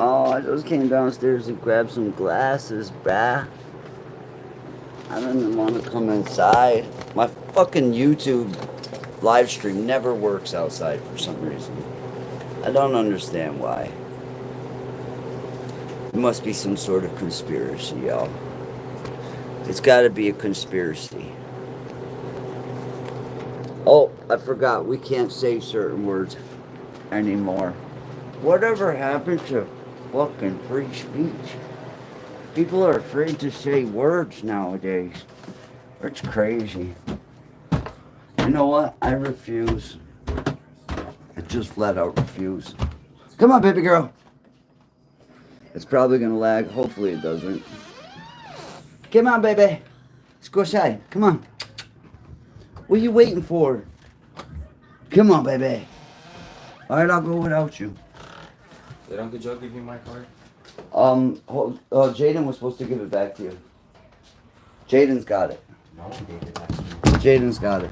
Oh, I just came downstairs and grabbed some glasses, bruh. I didn't want to come inside. My fucking YouTube live stream never works outside for some reason. I don't understand why. It must be some sort of conspiracy, y'all. It's gotta be a conspiracy. Oh, I forgot. We can't say certain words anymore. Whatever happened to fucking free speech? People are afraid to say words nowadays. It's crazy. You know what? I refuse. I just flat out refuse. Come on, baby girl. It's probably gonna lag. Hopefully it doesn't. Come on, baby. Let's go outside. Come on. What are you waiting for? Come on, baby. Alright, I'll go without you. Did Uncle Joe give you my card? Jaden was supposed to give it back to you. Jaden's got it. No one gave it back to me. Jaden's got it.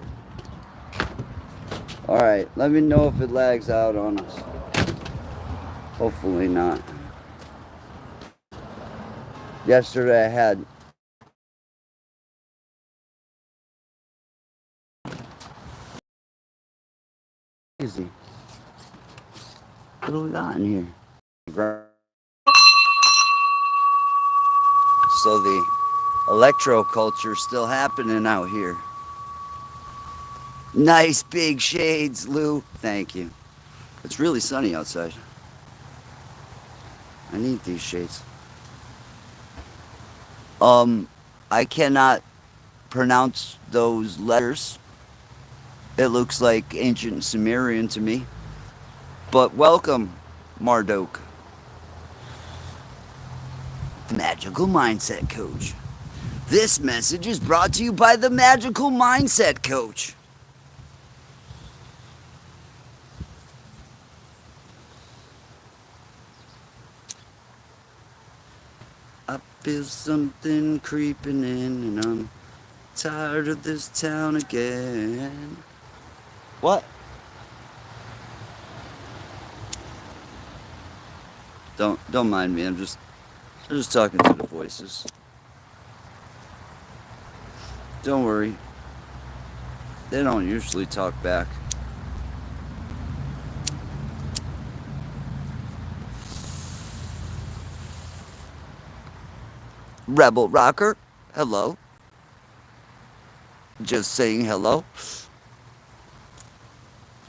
Alright, let me know if it lags out on us. Hopefully not. Yesterday I had easy. What do we got in here? So the electro culture's still happening out here. Nice big shades, Lou. Thank you. It's really sunny outside. I need these shades. I cannot pronounce those letters. It looks like ancient Sumerian to me. But welcome, Marduk. Magical Mindset Coach. This message is brought to you by the Magical Mindset Coach. I feel something creeping in and I'm tired of this town again. What? Don't mind me. I'm just talking to the voices. Don't worry. They don't usually talk back. Rebel Rocker, hello. Just saying hello.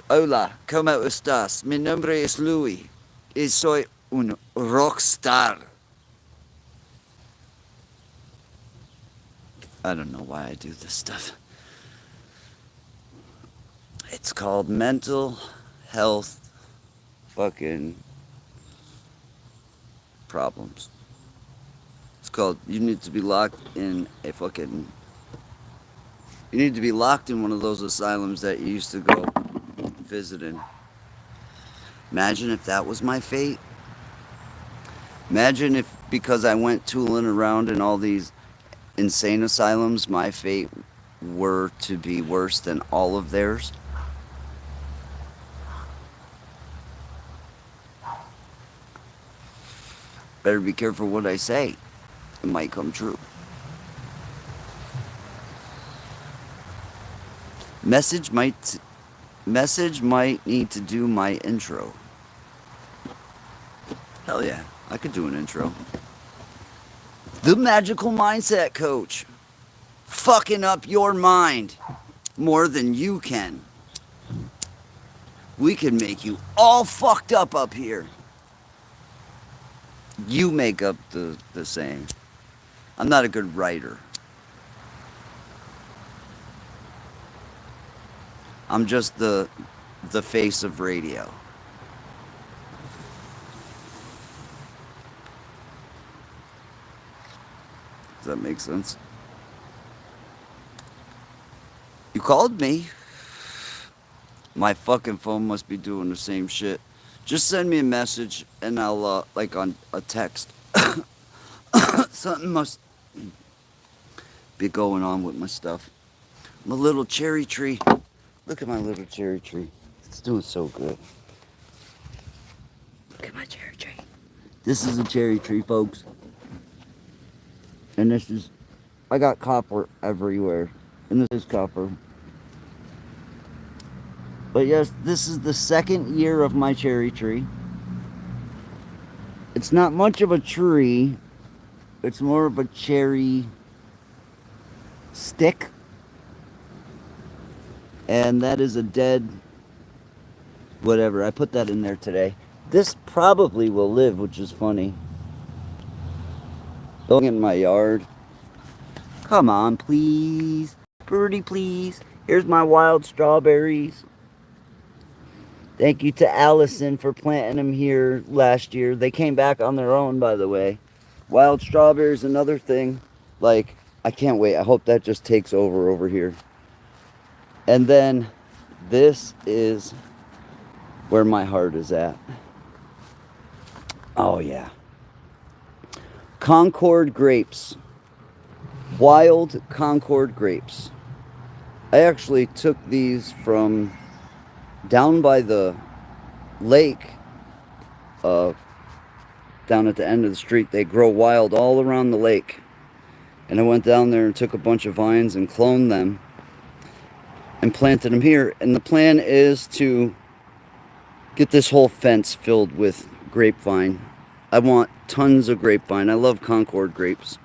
Hola, ¿cómo estás? Mi nombre es Louis y soy un rockstar. I don't know why I do this stuff. It's called mental health fucking problems. It's called, you need to be locked in a fucking, you need to be locked in one of those asylums that you used to go visiting. Imagine if that was my fate. Imagine if, because I went tooling around in all these insane asylums, my fate were to be worse than all of theirs. Better be careful what I say. It might come true. Message might need to do my intro. Hell yeah, I could do an intro. The Magical Mindset Coach. Fucking up your mind more than you can. We can make you all fucked up here. You make up the saying. I'm not a good writer. I'm just the face of radio. Does that make sense? You called me. My fucking phone must be doing the same shit. Just send me a message and I'll, like on a text. Something must be going on with my stuff. My little cherry tree. Look at my little cherry tree. It's doing so good. Look at my cherry tree. This is a cherry tree, folks. And this is, I got copper everywhere. And this is copper. But yes, this is the second year of my cherry tree. It's not much of a tree. It's more of a cherry stick. And that is a dead whatever. I put that in there today. This probably will live, which is funny. Don't get in my yard. Come on, please. Birdie, please. Here's my wild strawberries. Thank you to Allison for planting them here last year. They came back on their own, by the way. Wild strawberries, another thing. Like, I can't wait. I hope that just takes over here. And then this is where my heart is at. Oh, yeah. Concord grapes. Wild Concord grapes. I actually took these from down by the lake, down at the end of the street. They grow wild all around the lake. And I went down there and took a bunch of vines and cloned them and planted them here. And the plan is to get this whole fence filled with grapevine. I want tons of grapevine. I love Concord grapes.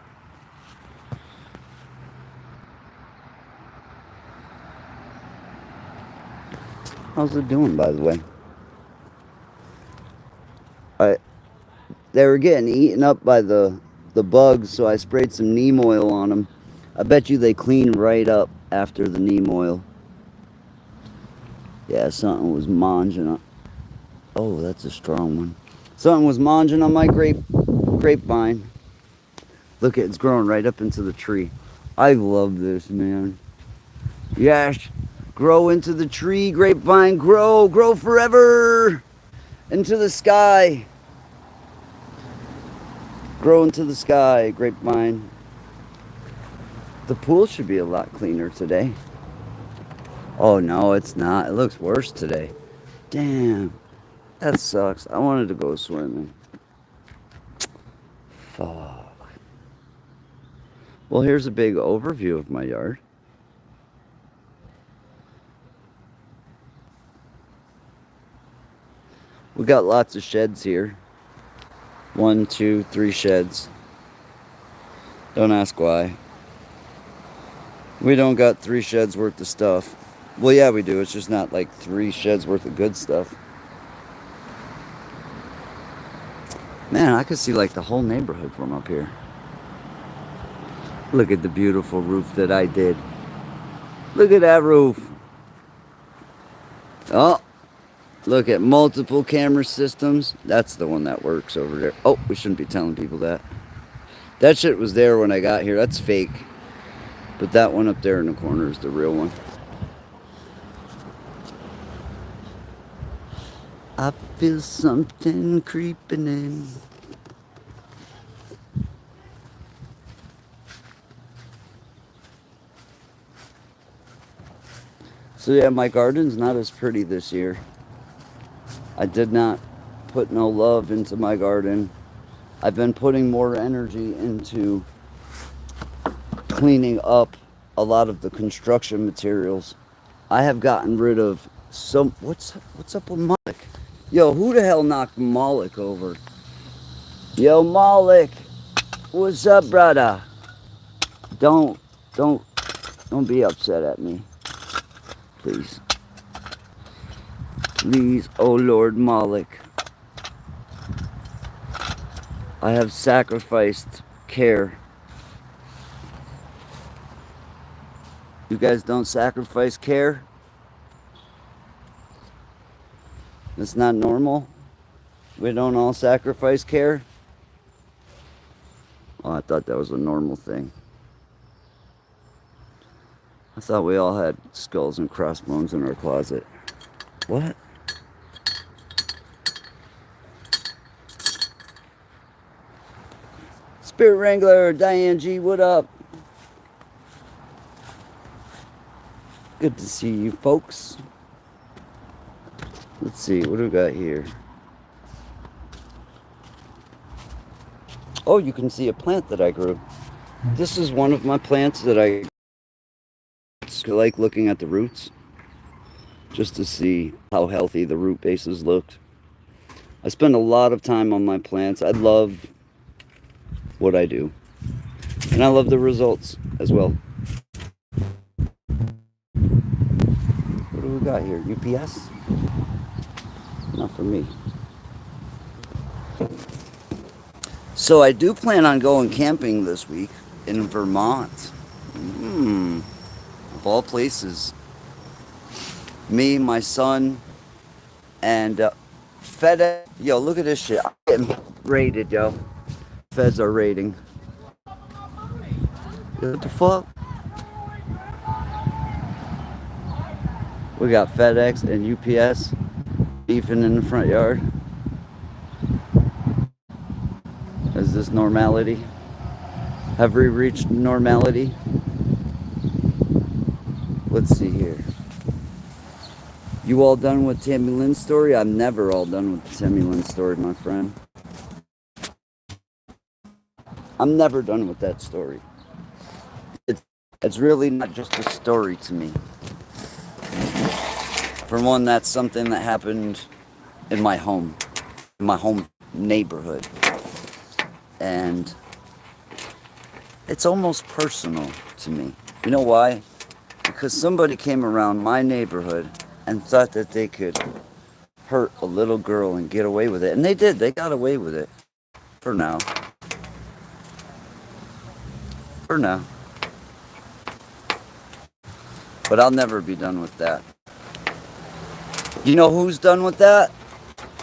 How's it doing, by the way? They were getting eaten up by the bugs, so I sprayed some neem oil on them. I bet you they clean right up after the neem oil. Yeah, something was monging on. Oh, that's a strong one. Something was monging on my grapevine. Look, it's growing right up into the tree. I love this, man. Yes, grow into the tree, grapevine, grow forever into the sky. Grow into the sky, grapevine. The pool should be a lot cleaner today. Oh no, it's not. It looks worse today. Damn, that sucks. I wanted to go swimming. Fuck. Well, here's a big overview of my yard. We got lots of sheds here. 1, 2, 3 sheds. Don't ask why. We don't got 3 sheds worth of stuff. Well, yeah, we do. It's just not like 3 sheds worth of good stuff. Man, I could see like the whole neighborhood from up here. Look at the beautiful roof that I did. Look at that roof. Oh, look at multiple camera systems. That's the one that works over there. Oh, we shouldn't be telling people that. That shit was there when I got here. That's fake. But that one up there in the corner is the real one. I feel something creeping in. So yeah, my garden's not as pretty this year. I did not put no love into my garden. I've been putting more energy into cleaning up a lot of the construction materials. I have gotten rid of some. What's up with Moloch? Yo, who the hell knocked Moloch over? Yo, Moloch, what's up, brother? Don't be upset at me, please. Please, oh Lord Moloch. I have sacrificed care. You guys don't sacrifice care? That's not normal? We don't all sacrifice care? Oh, I thought that was a normal thing. I thought we all had skulls and crossbones in our closet. What? Spirit Wrangler, Diane G, what up? Good to see you folks. Let's see, what do we got here? Oh, you can see a plant that I grew. This is one of my plants that I like looking at the roots just to see how healthy the root bases looked. I spend a lot of time on my plants. I love what I do, and I love the results as well. What do we got here? UPS? Not for me. So I do plan on going camping this week in Vermont. Of all places. Me, my son, and FedEx. Yo, look at this shit. I'm getting raided, yo. Feds are raiding. What the fuck? We got FedEx and UPS beefing in the front yard. Is this normality? Have we reached normality? Let's see here. You all done with Tammy Lynn's story? I'm never all done with the Tammy Lynn story, my friend. I'm never done with that story. It's really not just a story to me. For one, that's something that happened in my home neighborhood. And it's almost personal to me. You know why? Because somebody came around my neighborhood and thought that they could hurt a little girl and get away with it. And they did. They got away with it. For now. For now. But I'll never be done with that. You know who's done with that?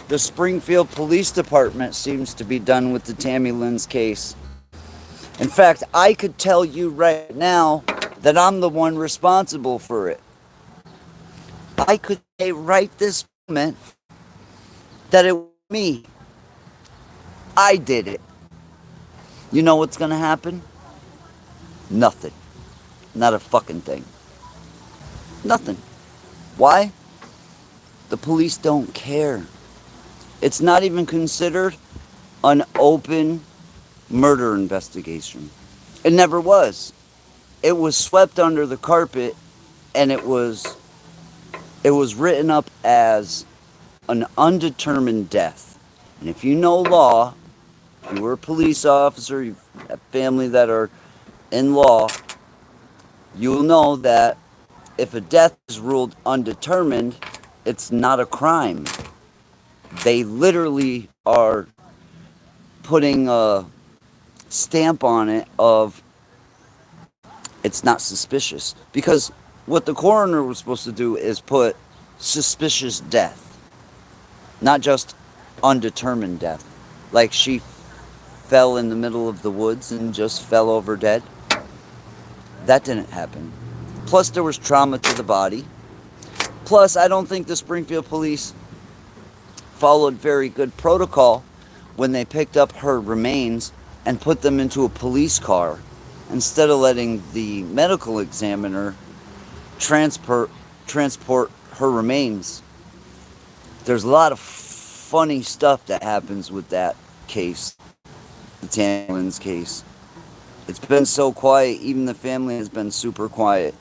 The Springfield Police Department seems to be done with the Tammy Lynn's case. In fact, I could tell you right now that I'm the one responsible for it. I could say right this moment that it was me. I did it. You know what's gonna happen? Nothing. Not a fucking thing. Nothing. Why? The police don't care. It's not even considered an open murder investigation. It never was. It was swept under the carpet, and it was written up as an undetermined death. And if you know law, if you were a police officer, you have family that are in law, you'll know that if a death is ruled undetermined, it's not a crime. They literally are putting a stamp on it of it's not suspicious. Because what the coroner was supposed to do is put suspicious death, not just undetermined death. Like she fell in the middle of the woods and just fell over dead. That didn't happen. Plus there was trauma to the body. Plus I don't think the Springfield police followed very good protocol when they picked up her remains and put them into a police car instead of letting the medical examiner transport her remains. There's a lot of funny stuff that happens with that case, the Tammy Lynn's case. It's been so quiet, even the family has been super quiet.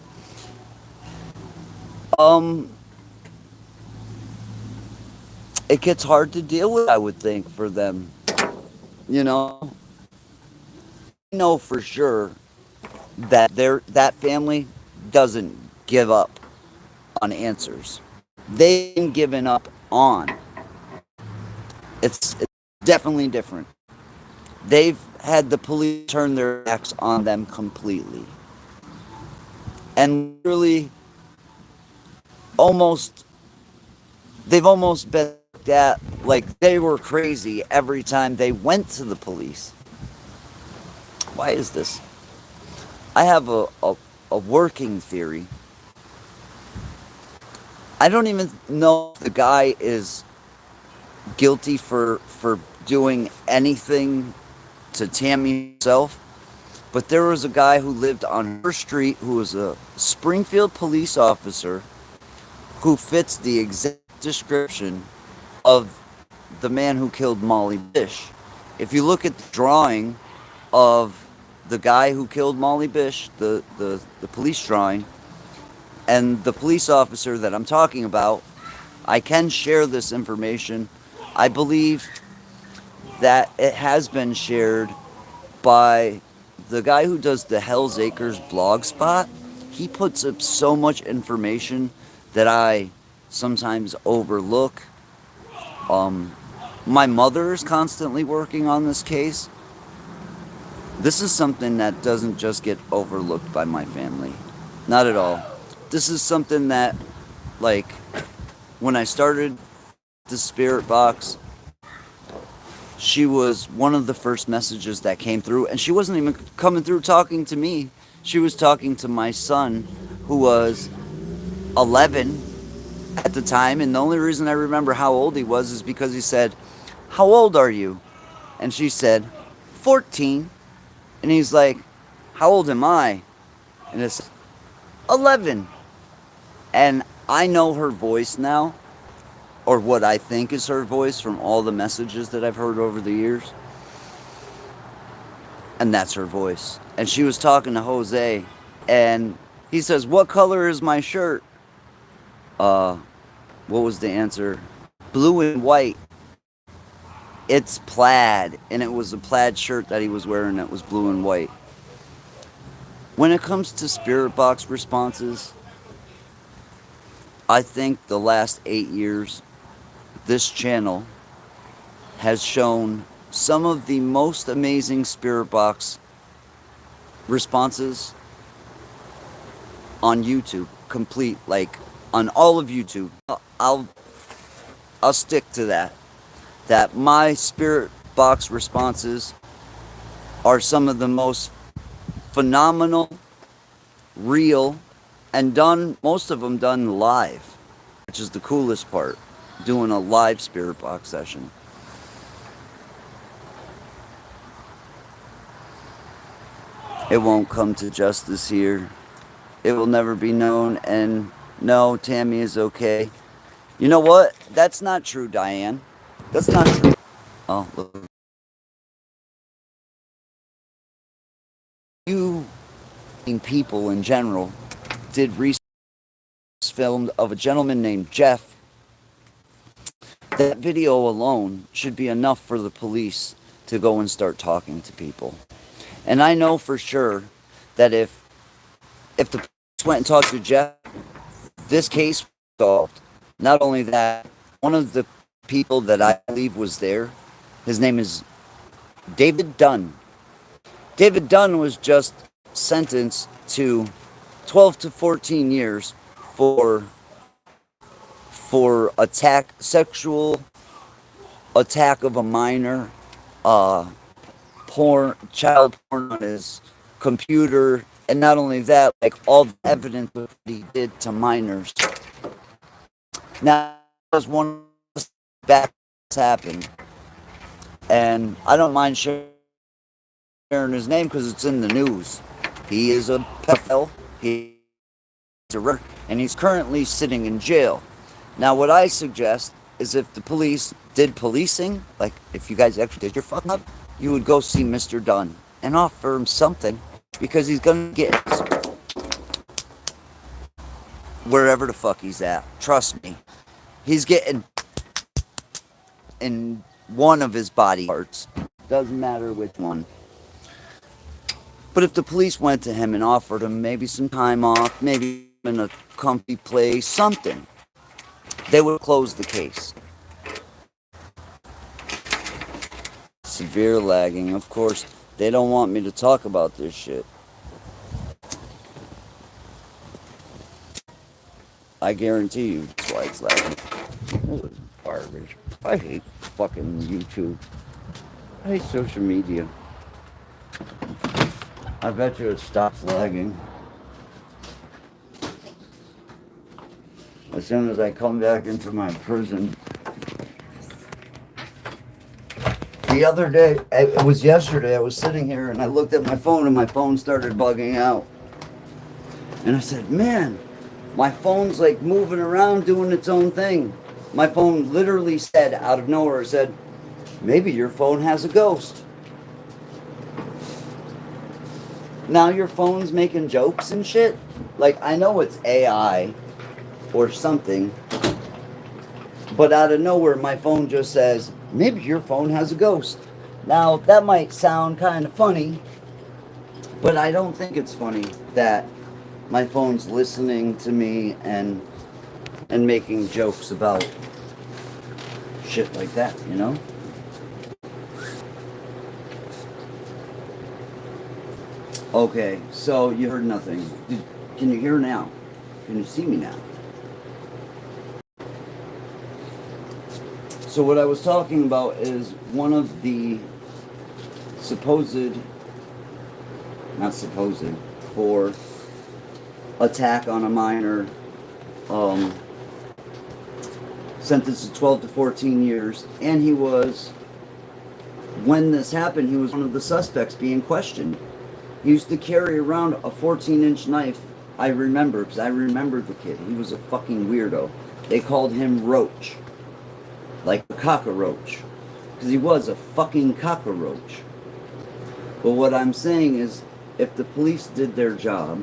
It gets hard to deal with, I would think, for them. You know? I know for sure that that family doesn't give up on answers. They've been given up on. It's definitely different. They've had the police turn their backs on them completely. And literally, they've almost been looked at like they were crazy every time they went to the police. Why is this? I have a working theory. I don't even know if the guy is guilty for doing anything to Tammy herself, but there was a guy who lived on her street who was a Springfield police officer who fits the exact description of the man who killed Molly Bish. if you look at the drawing of the guy who killed Molly Bish, the police drawing, and the police officer that I'm talking about, I can share this information. I believe that it has been shared by the guy who does the Hell's Acres blog spot. He puts up so much information that I sometimes overlook. My mother is constantly working on this case. This is something that doesn't just get overlooked by my family. Not at all. This is something that, like, when I started the Spirit Box, she was one of the first messages that came through, and she wasn't even coming through talking to me. She was talking to my son, who was 11 at the time, and the only reason I remember how old he was is because he said, "How old are you?" And she said, 14. And he's like, "How old am I?" And it's 11. And I know her voice now, or what I think is her voice from all the messages that I've heard over the years. And that's her voice. And she was talking to Jose, and he says, "What color is my shirt?" What was the answer? "Blue and white." It's plaid, and it was a plaid shirt that he was wearing that was blue and white. When it comes to Spirit Box responses, I think the last 8 years, this channel has shown some of the most amazing Spirit Box responses on YouTube, complete, like on all of YouTube. I'll stick to that. That my Spirit Box responses are some of the most phenomenal, real, and done, most of them done live, which is the coolest part, doing a live Spirit Box session. It won't come to justice here. It will never be known, and no, Tammy is okay. You know what? That's not true, Diane. That's not true. Oh, look. You people in general did research filmed of a gentleman named Jeff. That video alone should be enough for the police to go and start talking to people. And I know for sure that if the police went and talked to Jeff, this case was solved. Not only that, one of the people that I believe was there, his name is David Dunn. David Dunn was just sentenced to 12 to 14 years for sexual attack of a minor, child porn on his computer, and not only that, like all the evidence of what he did to minors. Now, that was one of the bad things happened, and I don't mind sharing his name because it's in the news. He is a pedophile. And he's currently sitting in jail. Now, what I suggest is if the police did policing, like if you guys actually did your fucking up, you would go see Mr. Dunn and offer him something, because he's gonna get wherever the fuck he's at. Trust me, he's getting in one of his body parts. Doesn't matter which one. But if the police went to him and offered him maybe some time off, maybe in a comfy place, something, they would close the case. Severe lagging. Of course, they don't want me to talk about this shit. I guarantee you that's why it's lagging. This is garbage. I hate fucking YouTube. I hate social media. I bet you it stops lagging as soon as I come back into my prison. The other day, it was yesterday, I was sitting here and I looked at my phone and my phone started bugging out. And I said, man, my phone's like moving around doing its own thing. My phone literally said, out of nowhere, it said, Maybe your phone has a ghost. Now your phone's making jokes and shit. Like, I know it's AI or something, but out of nowhere, my phone just says, maybe your phone has a ghost. Now, that might sound kind of funny, but I don't think it's funny that my phone's listening to me and making jokes about shit like that, you know? Okay, so you heard nothing. Can you hear now? Can you see me now? So what I was talking about is one of the not supposed, for attack on a minor, sentenced to 12 to 14 years, and when this happened, he was one of the suspects being questioned. He used to carry around a 14-inch knife. I remember, because I remember the kid. He was a fucking weirdo. They called him Roach. Like a cockroach. Because he was a fucking cockroach. But what I'm saying is, if the police did their job,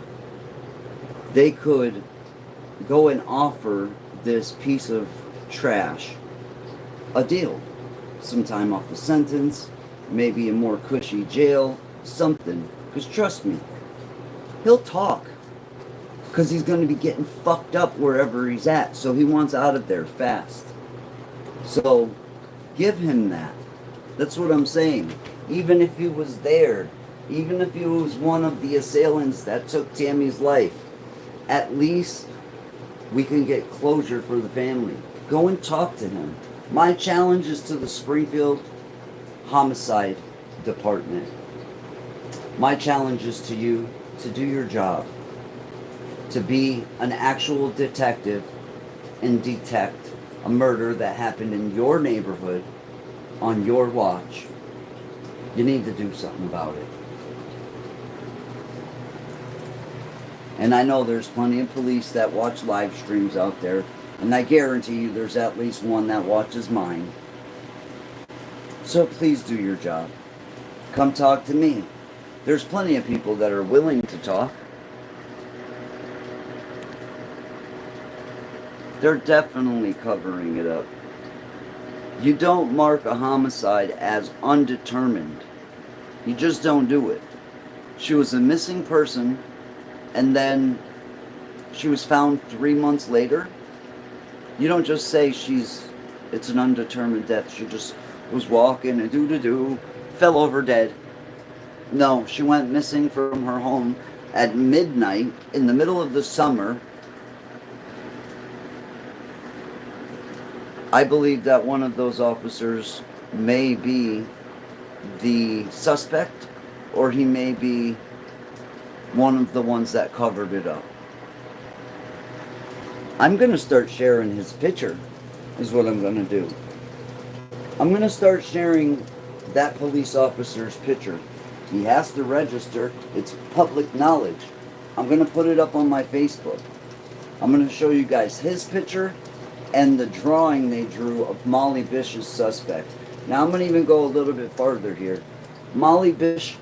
they could go and offer this piece of trash a deal. Some time off the sentence, maybe a more cushy jail, something. Because trust me, he'll talk. Because he's going to be getting fucked up wherever he's at. So he wants out of there fast. So give him that. That's what I'm saying. Even if he was there, even if he was one of the assailants that took Tammy's life, at least we can get closure for the family. Go and talk to him. My challenge is to the Springfield Homicide Department. My challenge is to you to do your job. To be an actual detective and detect a murder that happened in your neighborhood on your watch. You need to do something about it. And I know there's plenty of police that watch live streams out there, and I guarantee you there's at least one that watches mine. So please do your job. Come talk to me. There's plenty of people that are willing to talk. They're definitely covering it up. You don't mark a homicide as undetermined. You just don't do it. She was a missing person, and then she was found 3 months later. You don't just say it's an undetermined death. She just was walking and fell over dead. No, she went missing from her home at midnight in the middle of the summer. I believe that one of those officers may be the suspect, or he may be one of the ones that covered it up. I'm going to start sharing his picture, is what I'm going to do. I'm going to start sharing that police officer's picture. He has to register. It's public knowledge. I'm going to put it up on my Facebook. I'm going to show you guys his picture and the drawing they drew of Molly Bish's suspect. Now I'm going to even go a little bit farther here. Molly Bish,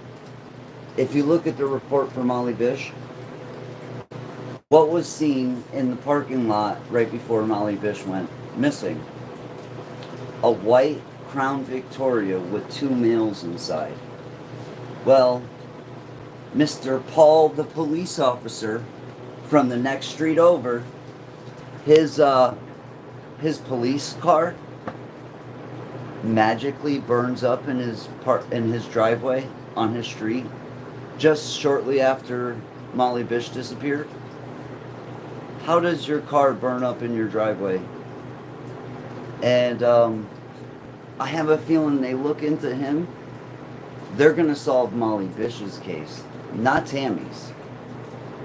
if you look at the report for Molly Bish, what was seen in the parking lot right before Molly Bish went missing? A white Crown Victoria with 2 males inside. Well, Mr. Paul, the police officer from the next street over, his police car magically burns up in his driveway on his street just shortly after Molly Bish disappeared. How does your car burn up in your driveway? And I have a feeling they look into him. They're going to solve Molly Bish's case, not Tammy's.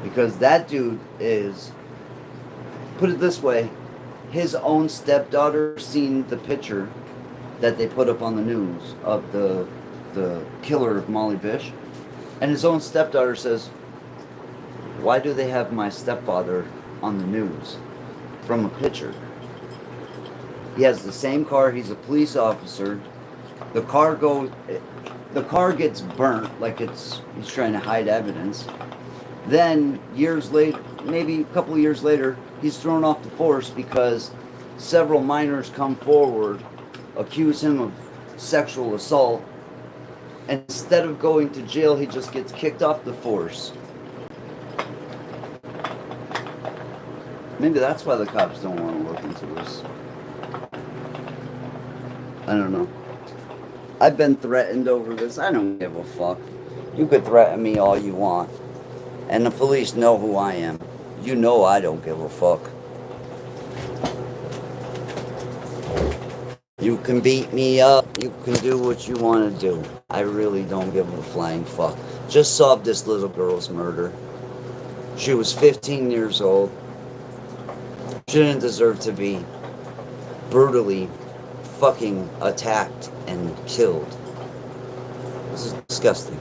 Because that dude is, put it this way, his own stepdaughter seen the picture that they put up on the news of the killer of Molly Bish. And his own stepdaughter says, why do they have my stepfather on the news from a picture? He has the same car. He's a police officer. The car goes, the car gets burnt like he's trying to hide evidence. Then years later, maybe a couple of years later, he's thrown off the force because several minors come forward, accuse him of sexual assault, and instead of going to jail, he just gets kicked off the force. Maybe that's why the cops don't want to look into this. I don't know. I've been threatened over this. I don't give a fuck. You could threaten me all you want. And the police know who I am. You know I don't give a fuck. You can beat me up. You can do what you want to do. I really don't give a flying fuck. Just solved this little girl's murder. She was 15 years old. She didn't deserve to be brutally fucking attacked and killed. This is disgusting.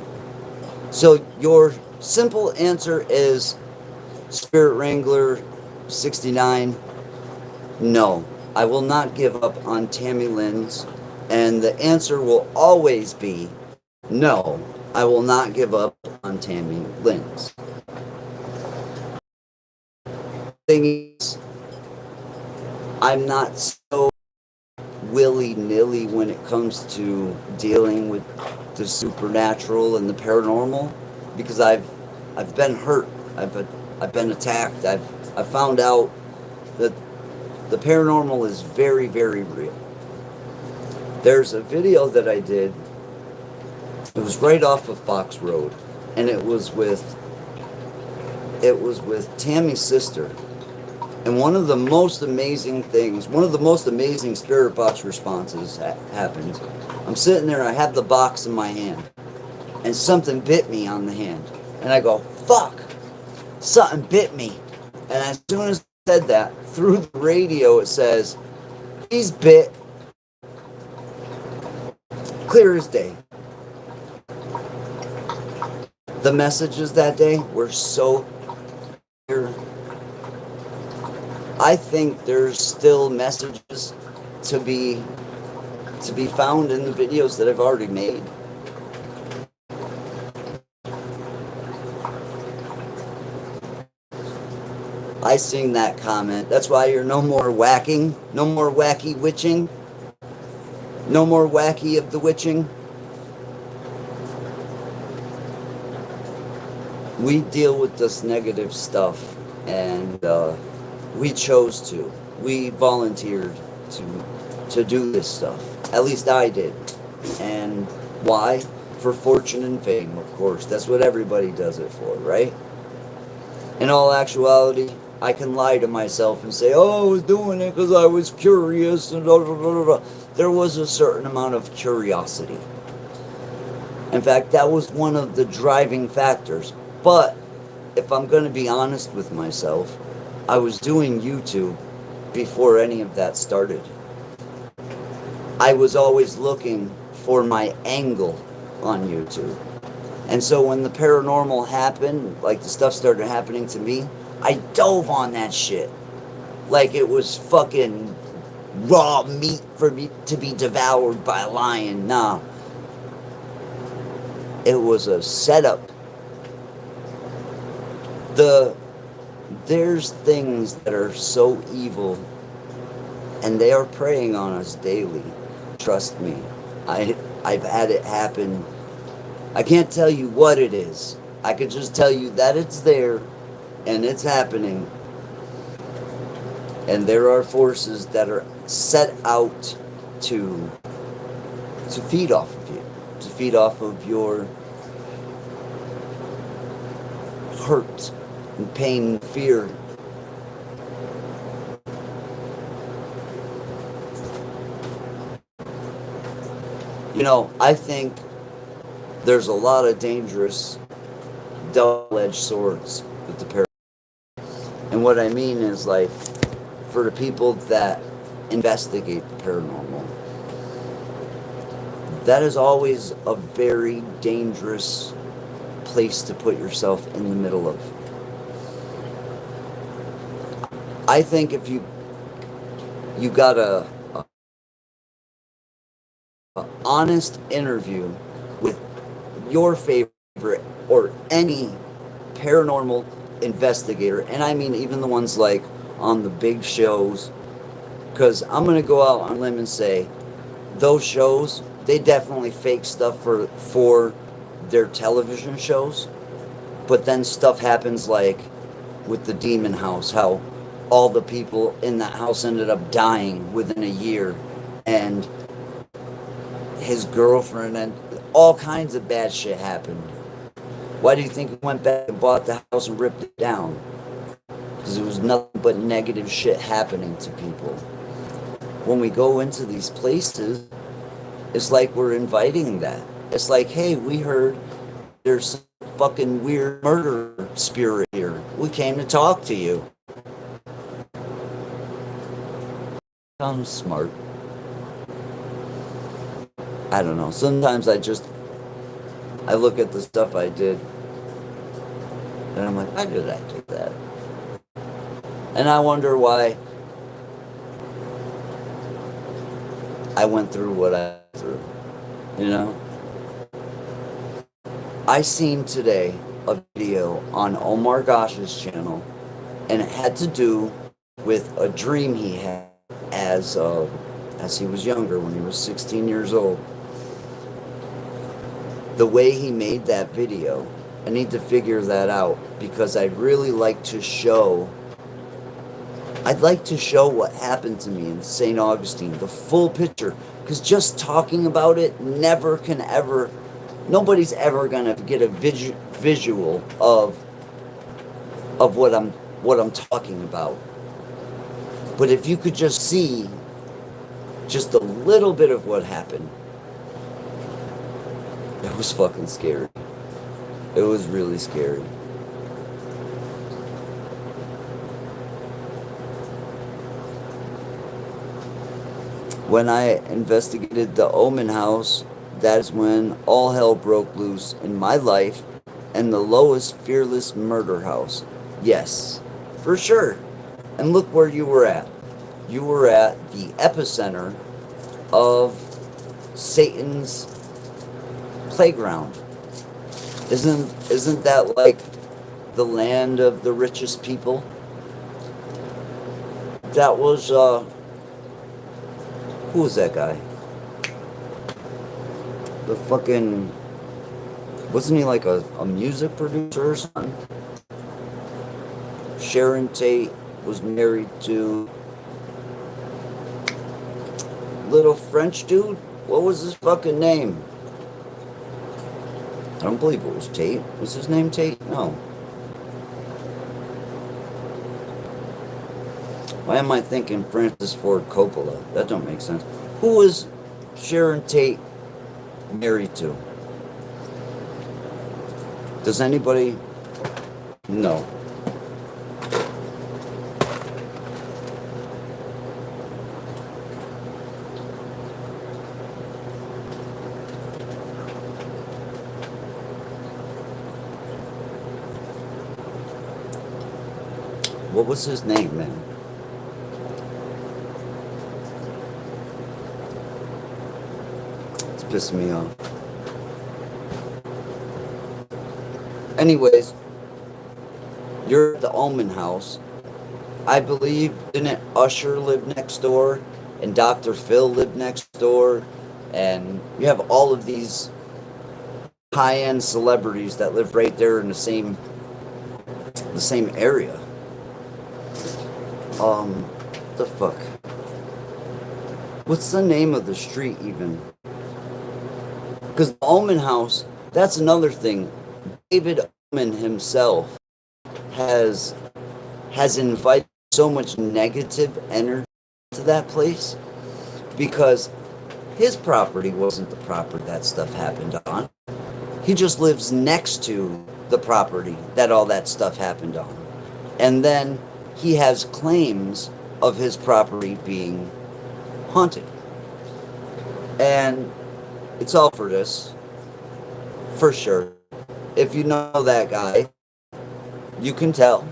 So your simple answer is Spirit Wrangler 69. No, I will not give up on Tammy Lynn's, and the answer will always be no, I will not give up on Tammy Lynn's. Thing is, I'm not so willy-nilly when it comes to dealing with the supernatural and the paranormal, because I've been hurt. I've been attacked. I've found out that the paranormal is very, very real. There's a video that I did. It was right off of Fox Road, and it was with Tammy's sister. And one of the most amazing things, one of the most amazing spirit box responses happened. I'm sitting there, I have the box in my hand, and something bit me on the hand. And I go, fuck, something bit me. And as soon as I said that, through the radio it says, he's bit, clear as day. The messages that day were so clear. I think there's still messages to be found in the videos that I've already made. I seen that comment. That's why you're no more whacking, no more wacky witching, no more wacky of the witching. We deal with this negative stuff, and we chose to. We volunteered to do this stuff. At least I did. And why? For fortune and fame, of course. That's what everybody does it for, right? In all actuality, I can lie to myself and say, oh, I was doing it because I was curious and blah, blah, blah, blah. There was a certain amount of curiosity. In fact, that was one of the driving factors. But if I'm going to be honest with myself, I was doing YouTube before any of that started. I was always looking for my angle on YouTube. And so when the paranormal happened, like the stuff started happening to me, I dove on that shit. Like it was fucking raw meat for me to be devoured by a lion. Nah. It was a setup. There's things that are so evil, and they are preying on us daily. Trust me. I've had it happen. I can't tell you what it is. I could just tell you that it's there, and it's happening. And there are forces that are set out to feed off of you, to feed off of your hurt and pain and fear. You know, I think there's a lot of dangerous double-edged swords with the paranormal. And what I mean is, like, for the people that investigate the paranormal, that is always a very dangerous place to put yourself in the middle of. I think if you got a honest interview with your favorite or any paranormal investigator, and I mean even the ones like on the big shows, because I'm going to go out on a limb and say those shows, they definitely fake stuff for their television shows, but then stuff happens like with the demon house, how all the people in that house ended up dying within a year, and his girlfriend, and all kinds of bad shit happened. Why do you think he went back and bought the house and ripped it down? Because it was nothing but negative shit happening to people. When we go into these places, it's like we're inviting that. It's like, hey, we heard there's some fucking weird murder spirit here. We came to talk to you. I'm smart. I don't know. Sometimes I look at the stuff I did and I'm like, why did I do that? And I wonder why I went through what I went through. You know? I seen today a video on Omar Gosh's channel, and it had to do with a dream he had as he was younger, when he was 16 years old. The way he made that video, I need to figure that out, because I'd really like to show what happened to me in St. Augustine, the full picture, because just talking about it nobody's ever gonna get a visual of what I'm talking about. But if you could just see just a little bit of what happened, it was fucking scary. It was really scary. When I investigated the Omen House, that's when all hell broke loose in my life, and the lowest fearless murder house. Yes, for sure. And look where you were at. You were at the epicenter of Satan's playground. Isn't that like the land of the richest people? That was who was that guy? The fucking, wasn't he like a music producer or something? Sharon Tate was married to little French dude. What was his fucking name? I don't believe it was Tate. Was his name Tate? No. Why am I thinking Francis Ford Coppola? That don't make sense. Who was Sharon Tate married to? Does anybody know? What was his name, man? It's pissing me off. Anyways, you're at the Omen House. I believe, didn't Usher live next door? And Dr. Phil lived next door? And you have all of these high-end celebrities that live right there in the same area. The fuck? What's the name of the street even? Because the Omen House, that's another thing. David Omen himself has invited so much negative energy to that place, because his property wasn't the property that stuff happened on. He just lives next to the property that all that stuff happened on. And then he has claims of his property being haunted. And it's all for this, for sure. If you know that guy, you can tell.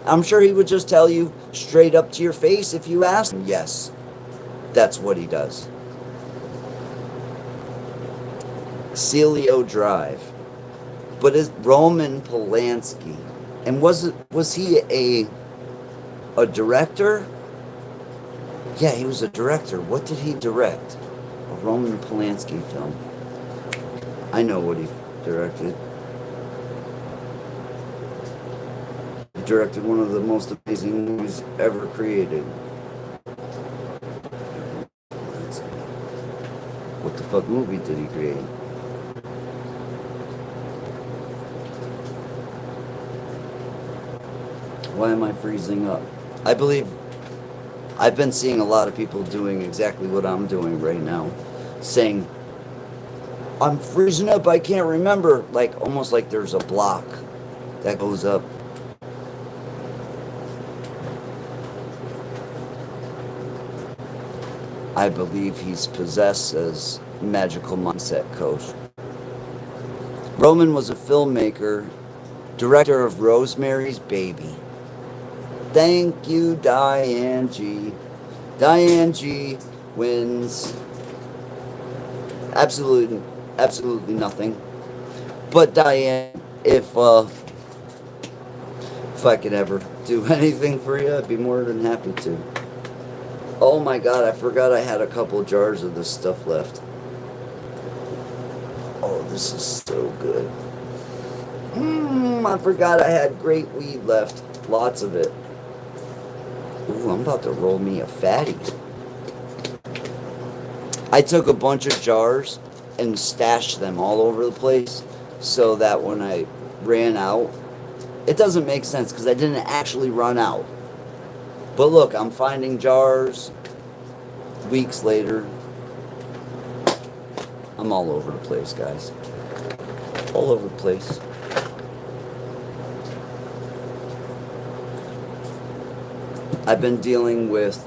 I'm sure he would just tell you straight up to your face if you asked him. Yes, that's what he does. Celio Drive. But it's Roman Polanski. And was he a director? Yeah, he was a director. What did he direct? A Roman Polanski film. I know what he directed. He directed one of the most amazing movies ever created. What the fuck movie did he create? Why am I freezing up? I believe I've been seeing a lot of people doing exactly what I'm doing right now. Saying, I'm freezing up, I can't remember. Like, almost like there's a block that goes up. I believe he's possessed as magical mindset coach. Roman was a filmmaker, director of Rosemary's Baby. Thank you, Diane G. Diane G wins absolutely nothing. But Diane, if I could ever do anything for you, I'd be more than happy to. Oh my god, I forgot I had a couple jars of this stuff left. Oh, this is so good. I forgot I had great weed left. Lots of it. Ooh, I'm about to roll me a fatty. I took a bunch of jars and stashed them all over the place so that when I ran out, it doesn't make sense because I didn't actually run out. But look, I'm finding jars weeks later. I'm all over the place, guys. All over the place. I've been dealing with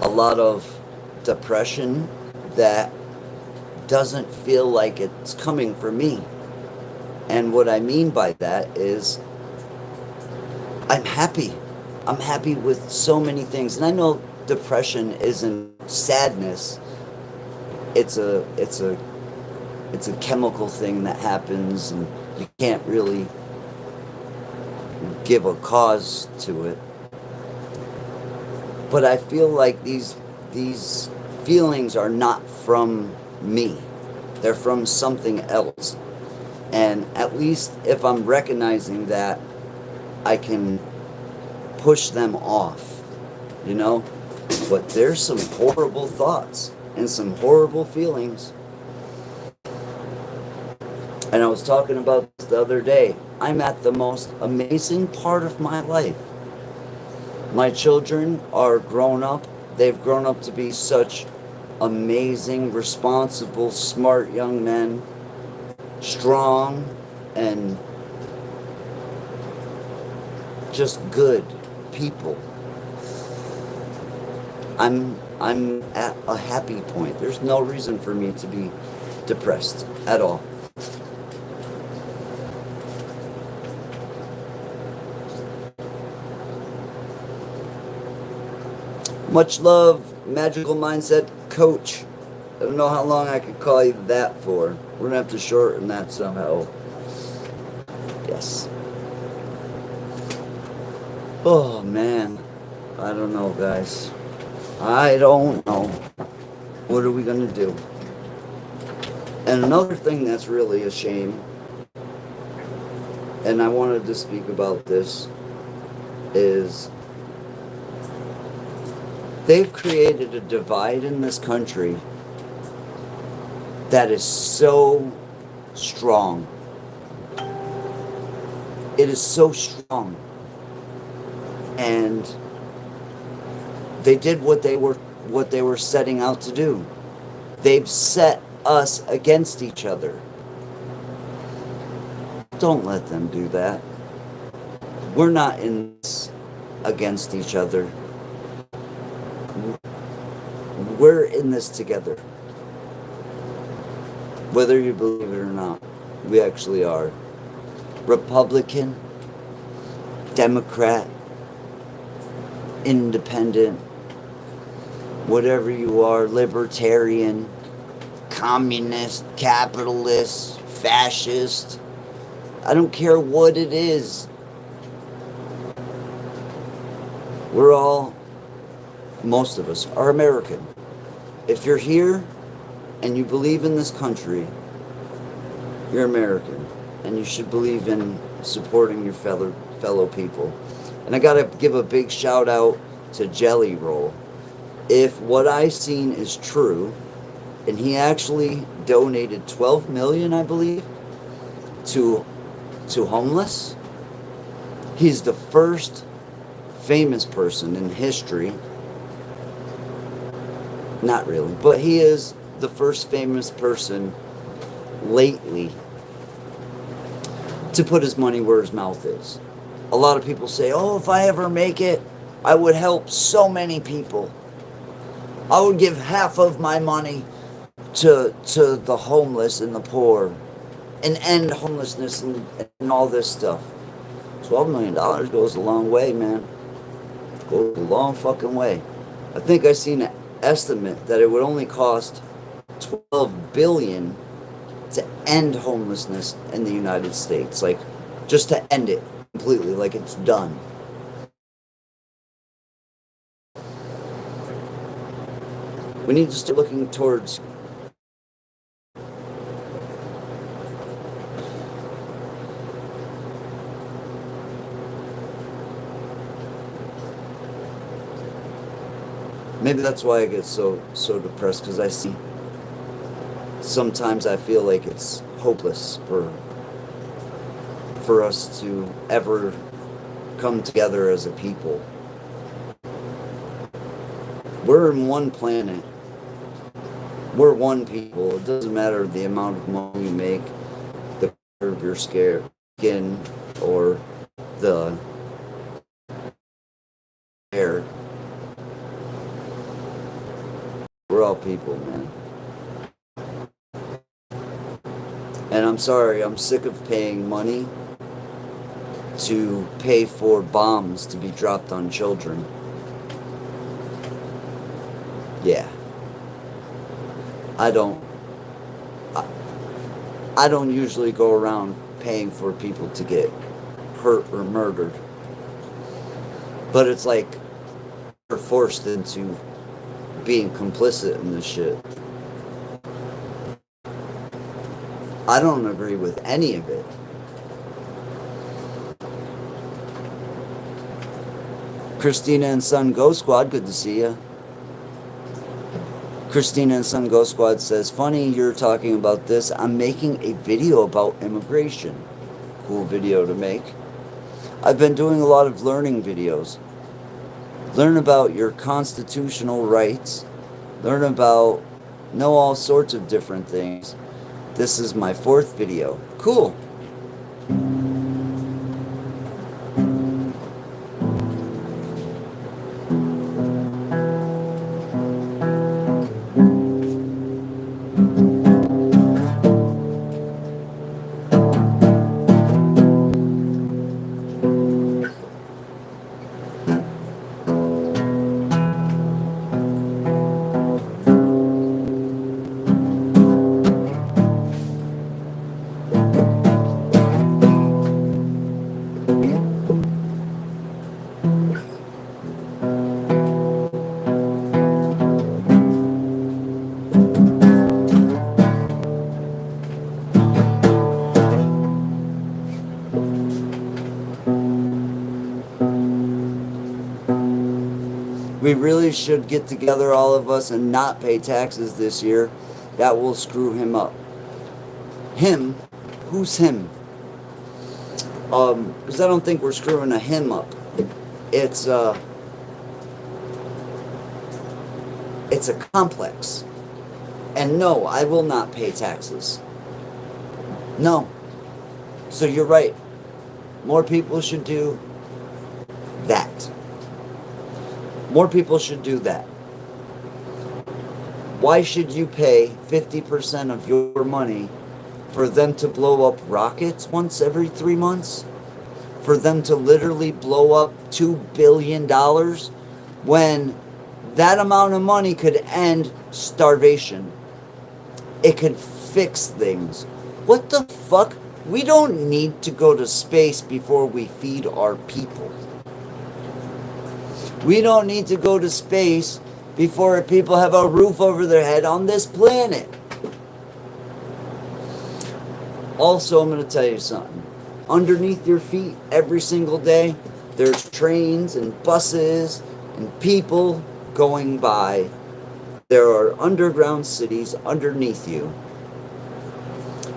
a lot of depression that doesn't feel like it's coming for me. And what I mean by that is I'm happy. I'm happy with so many things. And I know depression isn't sadness. It's a chemical thing that happens and you can't really give a cause to it. But I feel like these feelings are not from me. They're from something else. And at least if I'm recognizing that, I can push them off, you know? But there's some horrible thoughts and some horrible feelings. And I was talking about this the other day. I'm at the most amazing part of my life. My children are grown up. They've grown up to be such amazing, responsible, smart young men, strong, and just good people. I'm at a happy point. There's no reason for me to be depressed at all. Much love, Magical Mindset Coach. I don't know how long I could call you that for. We're gonna have to shorten that somehow. Yes. Oh man, I don't know, guys. I don't know. What are we gonna do? And another thing that's really a shame, and I wanted to speak about this, is they've created a divide in this country that is so strong. It is so strong. And they did what they were setting out to do. They've set us against each other. Don't let them do that. We're not in this against each other. We're in this together. Whether you believe it or not, we actually are. Republican, Democrat, independent, whatever you are, libertarian, communist, capitalist, fascist. I don't care what it is. We're all, most of us, are American. If you're here and you believe in this country, you're American. And you should believe in supporting your fellow people. And I gotta give a big shout out to Jelly Roll. If what I seen is true, and he actually donated 12 million, I believe, to homeless, he's the first famous person in history. Not really, but he is the first famous person lately to put his money where his mouth is. A lot of people say, oh, if I ever make it, I would help so many people. I would give half of my money to the homeless and the poor and end homelessness and all this stuff. $12 million goes a long way, man. Goes a long fucking way. I think I seen an estimate that it would only cost $12 billion to end homelessness in the United States. Like, just to end it completely, like it's done. We need to start looking towards maybe that's why I get so depressed, because I see sometimes I feel like it's hopeless for us to ever come together as a people. We're in one planet. We're one people. It doesn't matter the amount of money you make, the color of your skin, or the hair. We're all people, man. And I'm sorry, I'm sick of paying money to pay for bombs to be dropped on children. Yeah. I don't usually go around paying for people to get hurt or murdered. But it's like we're forced into being complicit in this shit. I don't agree with any of it. Christina and Son Go Squad, good to see ya. Christina and Son Go Squad says, funny you're talking about this. I'm making a video about immigration. Cool video to make. I've been doing a lot of learning videos. Learn about your constitutional rights. Know all sorts of different things. This is my 4th video. Cool. We really should get together, all of us, and not pay taxes this year. That will screw him up. Him? Who's him? Because I don't think we're screwing a him up. It's a complex. And no, I will not pay taxes. No. So you're right. More people should do that. More people should do that. Why should you pay 50% of your money for them to blow up rockets once every 3 months? For them to literally blow up $2 billion when that amount of money could end starvation It can fix things. What the fuck? We don't need to go to space before we feed our people. We don't need to go to space before people have a roof over their head on this planet. Also, I'm going to tell you something. Underneath your feet every single day, there's trains and buses and people going by. There are underground cities underneath you.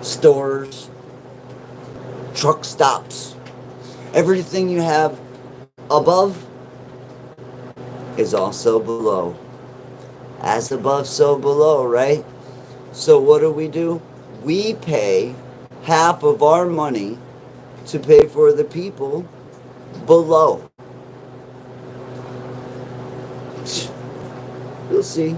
Stores, truck stops. Everything you have above is also below. As above, so below, right? So what do? We pay half of our money to pay for the people below. You'll see.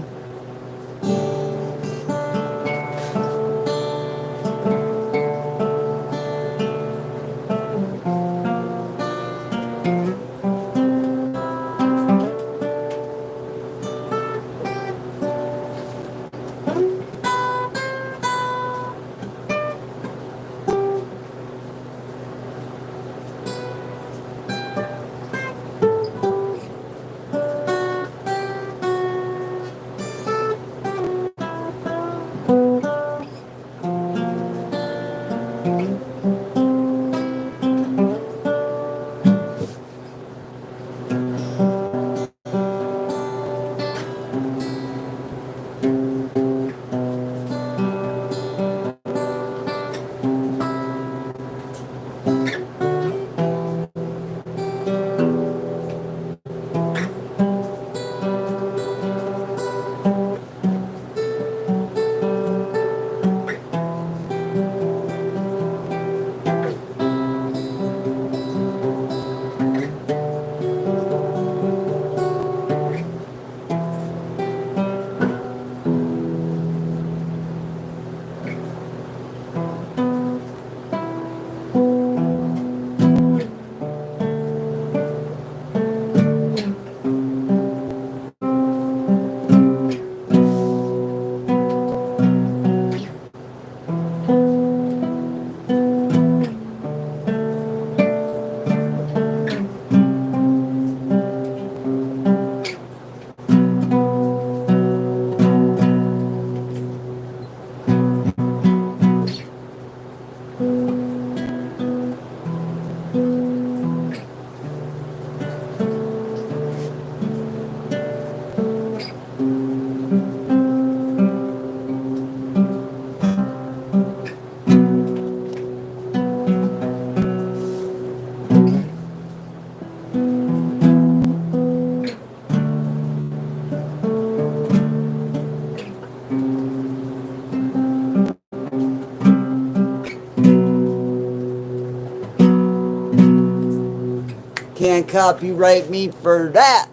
Can't copyright me for that.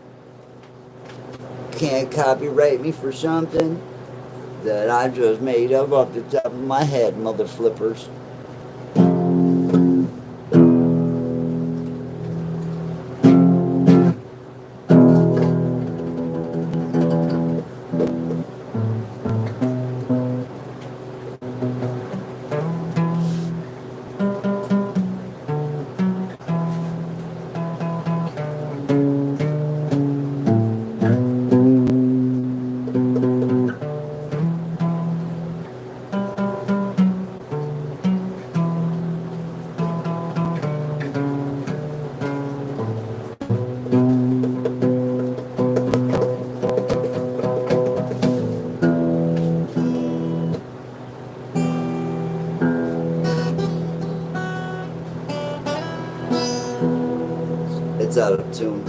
Can't copyright me for something that I just made up off the top of my head, mother flippers. It's out of tune.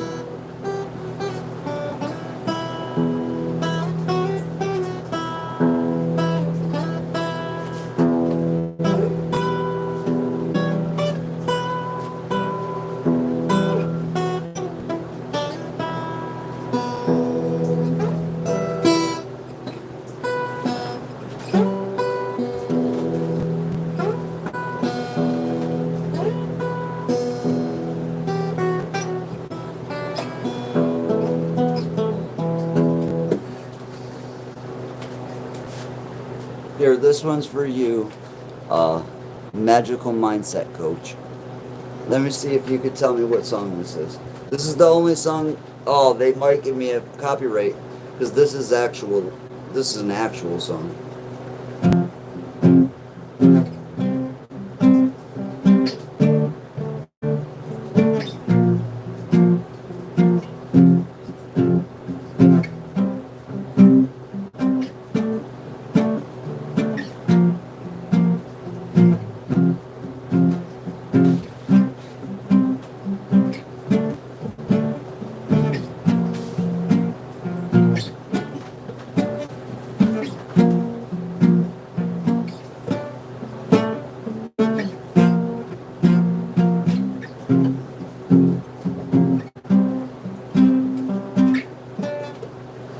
this one's for you, Magical Mindset Coach. Let me see if you could tell me what song this is. This is the only song. Oh, they might give me a copyright because this is actual. This is an actual song.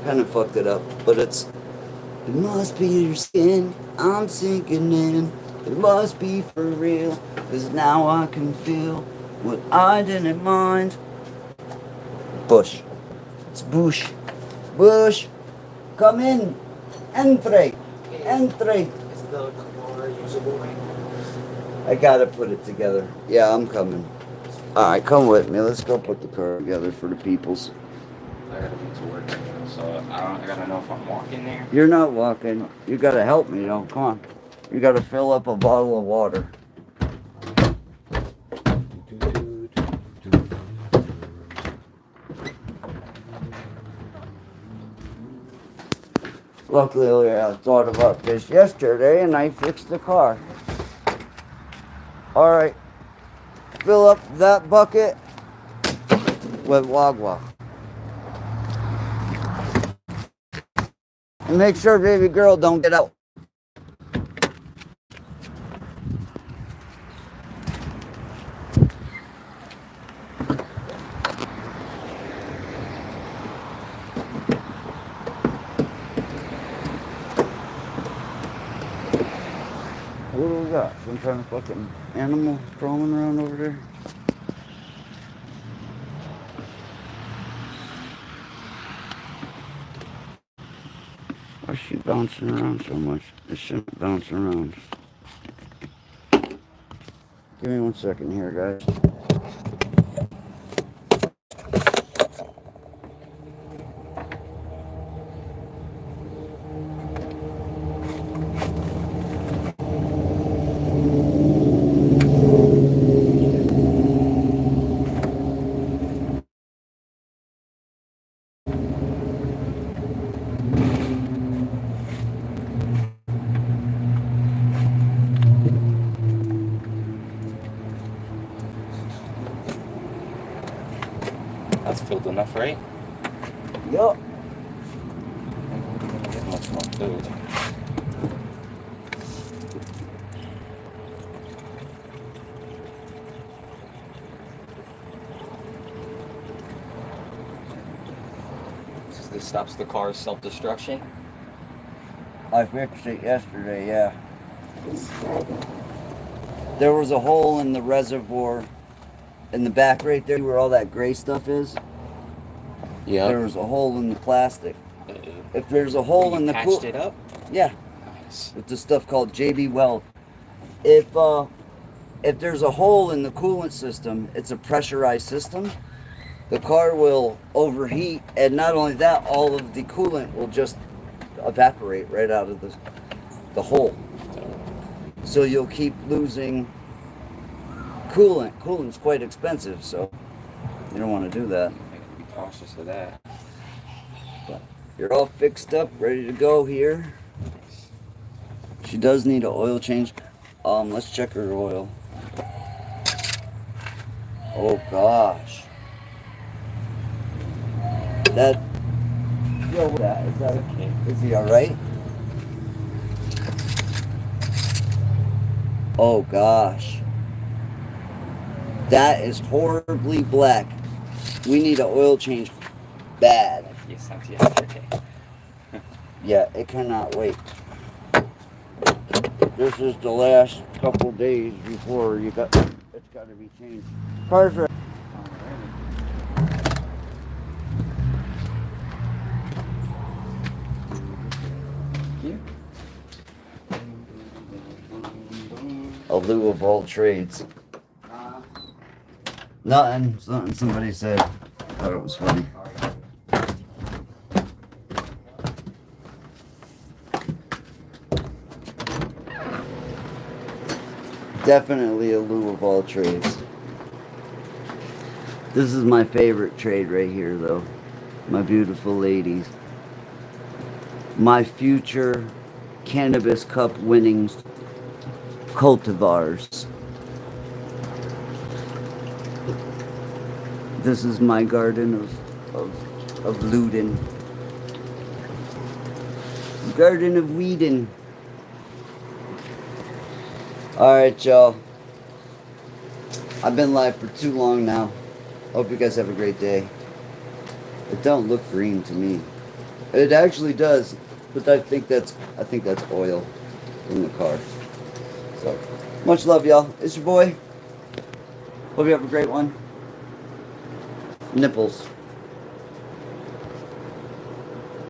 Kind of fucked it up, but it must be your skin, I'm sinking in. It must be for real, cause now I can feel what I didn't mind. Bush. It's Bush. Bush. Come in. Entre. Entre. Is the car usable right now? I gotta put it together. Yeah, I'm coming. Alright, come with me. Let's go put the car together for the peoples. I gotta get to work right now, so I gotta know if I'm walking there. You're not walking. You gotta help me, though. Come on. You gotta fill up a bottle of water. Luckily, I thought about this yesterday and I fixed the car. Alright. Fill up that bucket with Wagwa. And make sure baby girl don't get out. What do we got? Some kind of fucking animal crawling around over there? Why is she bouncing around so much? It shouldn't bounce around. Give me 1 second here, guys. That's filled enough, right? Yup. Get much more filled. This stops the car's self-destruction. I fixed it yesterday, yeah. There was a hole in the reservoir in the back right there where all that gray stuff is. Yeah. There was a hole in the plastic. If there's a hole in the patched it up? Yeah. Nice. With the stuff called JB Weld. If there's a hole in the coolant system, it's a pressurized system. The car will overheat, and not only that, all of the coolant will just evaporate right out of the hole. So you'll keep losing coolant. Coolant's quite expensive, so you don't want to do that. I gotta be cautious of that. But you're all fixed up, ready to go here. She does need an oil change. Let's check her oil. Oh gosh. Is that okay? Is he alright? Oh gosh. That is horribly black. We need an oil change bad. Yes, that's yesterday. Yeah, it cannot wait. This is the last couple days before it's got to be changed. Car's ready. Here. A lieu of all trades. Nothing. Something somebody said. Thought it was funny. Definitely a lieu of all trades. This is my favorite trade right here, though. My beautiful ladies. My future Cannabis Cup winning cultivars. This is my garden of looting. Garden of weeding. Alright, y'all. I've been live for too long now. Hope you guys have a great day. It don't look green to me. It actually does, but I think that's oil in the car. So, much love, y'all. It's your boy. Hope you have a great one. Nipples.